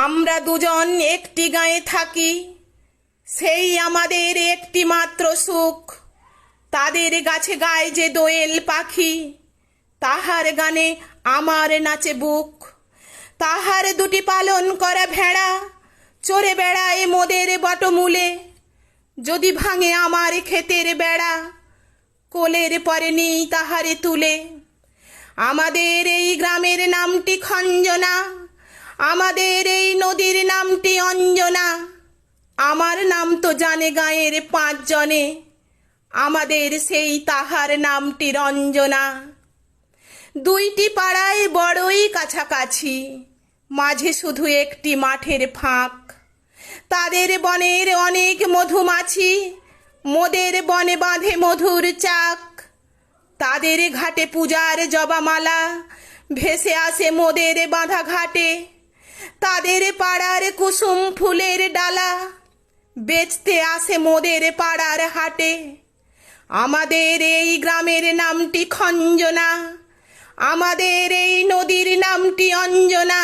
আমরা দুজন একটি গাঁয়ে থাকি, সেই আমাদের একটি মাত্র সুখ। তাদের গাছে গায় যে দোয়েল পাখি, তাহার গানে আমার নাচে বুক। তাহার দুটি পালন করা ভেড়া চড়ে বেড়ায় মোদের বটমূলে। যদি ভাঙে আমার ক্ষেতের বেড়া, কোলের পরে নেই তাহারে তুলে। আমাদের এই গ্রামের নামটি খঞ্জনা, আমাদের এই নদীর নামটি অঞ্জনা। আমার নাম তো জানে গাঁয়ের 5 জনে, আমাদের সেই তাহার নামটি রঞ্জনা। দুইটি পাড়ায় বড়ই কাছাকাছি, মাঝে শুধু একটি মাঠের ফাঁক। তাদের বনের অনেক মধুমাছি, মোদের বনে বাঁধে মধুর চাক। তাদের ঘাটে পূজার জবামালা ভেসে আসে মোদের বাঁধা ঘাটে। তাদের পাড়ার কুসুম ফুলের ডালা বেচতে আসে মোদের পাড়ার হাটে। আমাদের এই গ্রামের নামটি খঞ্জনা, আমাদের এই নদীর নামটি অঞ্জনা।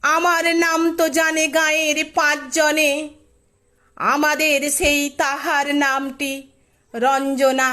আমার নাম তো জানে গাঁয়ের 5 জনে, আমাদের সেই তাহার নামটি রঞ্জনা।